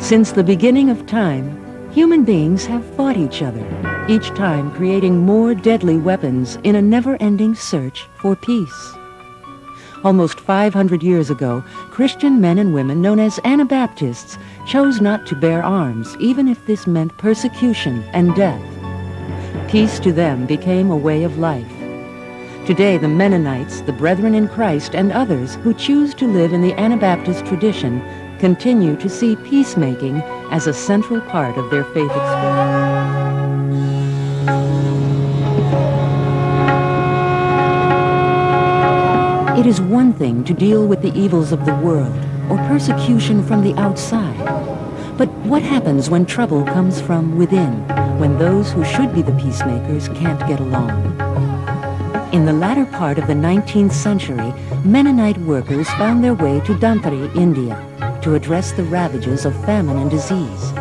Since the beginning of time, human beings have fought each other, each time creating more deadly weapons in a never-ending search for peace. Almost 500 years ago, Christian men and women known as Anabaptists chose not to bear arms, even if this meant persecution and death. Peace to them became a way of life. Today, the Mennonites, the Brethren in Christ, and others who choose to live in the Anabaptist tradition continue to see peacemaking as a central part of their faith experience. It is one thing to deal with the evils of the world or persecution from the outside. But what happens when trouble comes from within, when those who should be the peacemakers can't get along? In the latter part of the 19th century, Mennonite workers found their way to Dhantari, India, to address the ravages of famine and disease.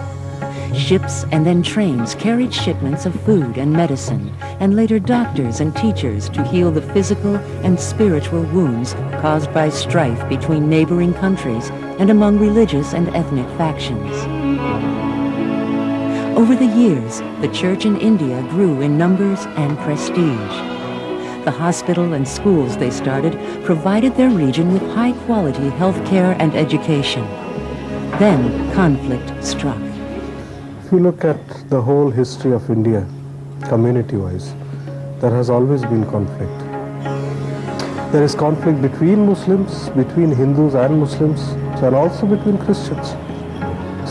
Ships and then trains carried shipments of food and medicine, and later doctors and teachers to heal the physical and spiritual wounds caused by strife between neighboring countries and among religious and ethnic factions. Over the years, the church in India grew in numbers and prestige. The hospital and schools they started provided their region with high-quality health care and education. Then conflict struck. If you look at the whole history of India, community-wise, there has always been conflict. There is conflict between Muslims, between Hindus and Muslims, and also between Christians.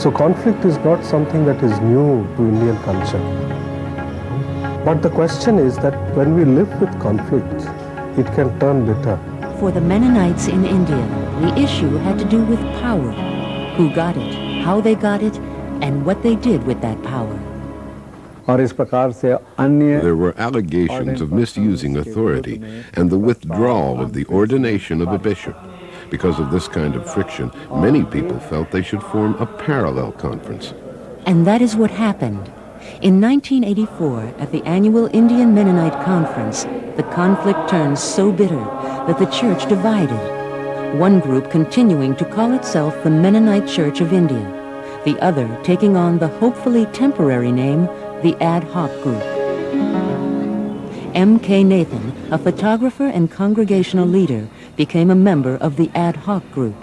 So conflict is not something that is new to Indian culture. But the question is that when we live with conflict, it can turn bitter. For the Mennonites in India, the issue had to do with power. Who got it, how they got it, and what they did with that power. There were allegations of misusing authority and the withdrawal of the ordination of a bishop. Because of this kind of friction, many people felt they should form a parallel conference. And that is what happened. In 1984, at the annual Indian Mennonite Conference, the conflict turned so bitter that the church divided. One group continuing to call itself the Mennonite Church of India, the other taking on the hopefully temporary name, the Ad Hoc Group. M.K. Nathan, a photographer and congregational leader, became a member of the Ad Hoc Group.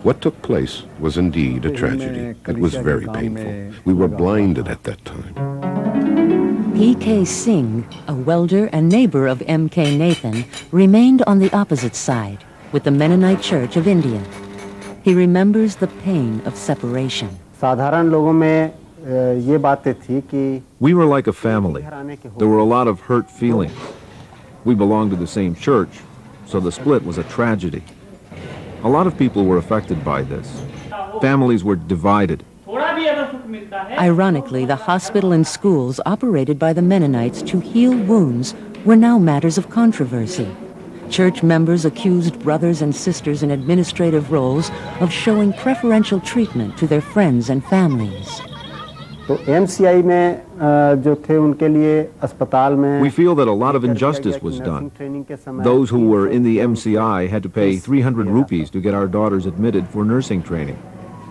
What took place was indeed a tragedy. It was very painful. We were blinded at that time. P.K. Singh, a welder and neighbor of M.K. Nathan, remained on the opposite side, with the Mennonite Church of India. He remembers the pain of separation. We were like a family. There were a lot of hurt feelings. We belonged to the same church, so the split was a tragedy. A lot of people were affected by this. Families were divided. Ironically, the hospital and schools operated by the Mennonites to heal wounds were now matters of controversy. Church members accused brothers and sisters in administrative roles of showing preferential treatment to their friends and families. We feel that a lot of injustice was done. Those who were in the MCI had to pay 300 rupees to get our daughters admitted for nursing training,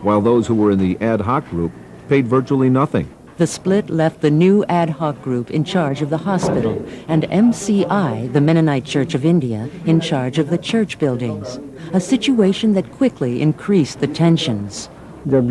while those who were in the Ad Hoc Group paid virtually nothing. The split left the new Ad Hoc Group in charge of the hospital and MCI, the Mennonite Church of India, in charge of the church buildings, a situation that quickly increased the tensions. When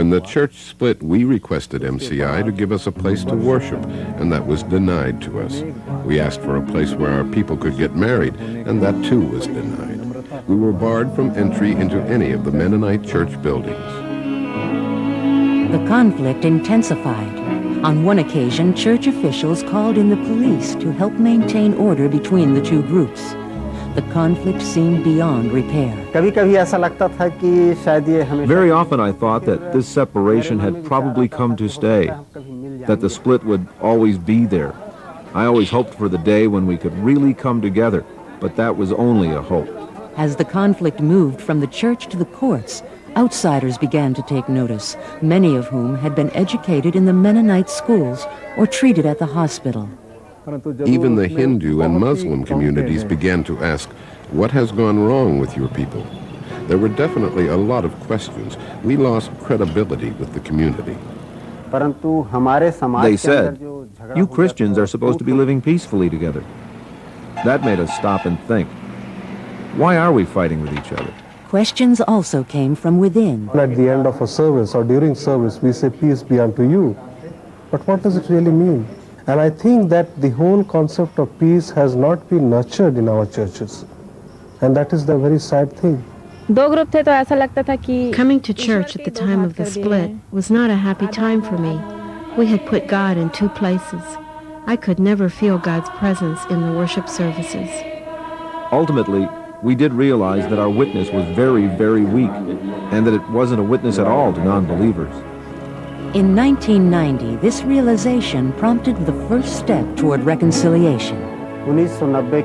the church split, we requested MCI to give us a place to worship, and that was denied to us. We asked for a place where our people could get married, and that too was denied. We were barred from entry into any of the Mennonite church buildings. The conflict intensified. On one occasion, church officials called in the police to help maintain order between the two groups. The conflict seemed beyond repair. Very often I thought that this separation had probably come to stay, that the split would always be there. I always hoped for the day when we could really come together, but that was only a hope. As the conflict moved from the church to the courts, outsiders began to take notice, many of whom had been educated in the Mennonite schools or treated at the hospital. Even the Hindu and Muslim communities began to ask, what has gone wrong with your people? There were definitely a lot of questions. We lost credibility with the community. They said, "You Christians are supposed to be living peacefully together." That made us stop and think. Why are we fighting with each other? Questions also came from within. At the end of a service or during service, we say, "Peace be unto you." But what does it really mean? And I think that the whole concept of peace has not been nurtured in our churches. And that is the very sad thing. Coming to church at the time of the split was not a happy time for me. We had put God in two places. I could never feel God's presence in the worship services. Ultimately, we did realize that our witness was very, very weak, and that it wasn't a witness at all to non-believers. In 1990, this realization prompted the first step toward reconciliation.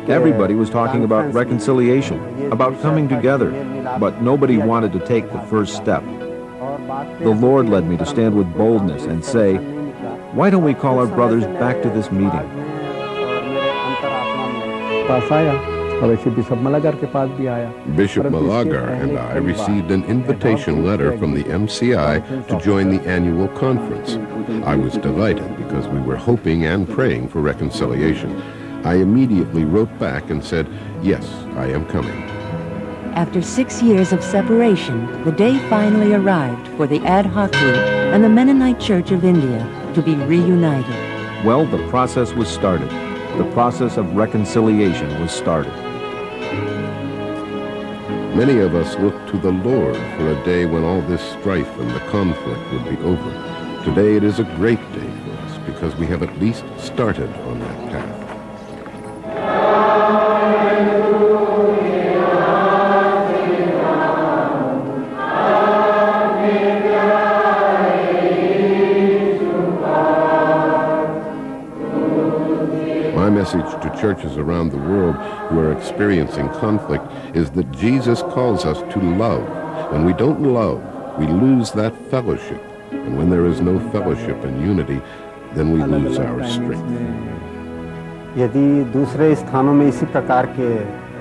Everybody was talking about reconciliation, about coming together, but nobody wanted to take the first step. The Lord led me to stand with boldness and say, "Why don't we call our brothers back to this meeting?" Bishop Malagar and I received an invitation letter from the MCI to join the annual conference. I was delighted because we were hoping and praying for reconciliation. I immediately wrote back and said, "Yes, I am coming." After 6 years of separation, the day finally arrived for the ad hoc group and the Mennonite Church of India to be reunited. Well, the process was started. The process of reconciliation was started. Many of us look to the Lord for a day when all this strife and the conflict would be over. Today it is a great day for us because we have at least started on that path. My message to churches around the world who are experiencing conflict is that Jesus calls us to love. When we don't love, we lose that fellowship. And when there is no fellowship and unity, then we lose our strength.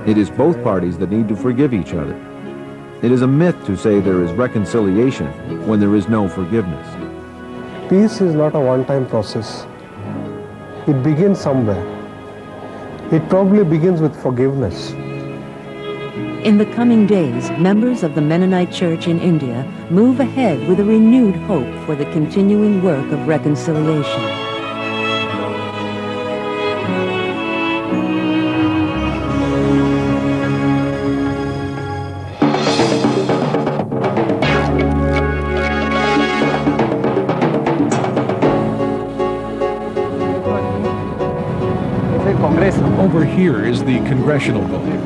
It is both parties that need to forgive each other. It is a myth to say there is reconciliation when there is no forgiveness. Peace is not a one-time process. It begins somewhere. It probably begins with forgiveness. In the coming days, members of the Mennonite Church in India move ahead with a renewed hope for the continuing work of reconciliation. Over here is the congressional building.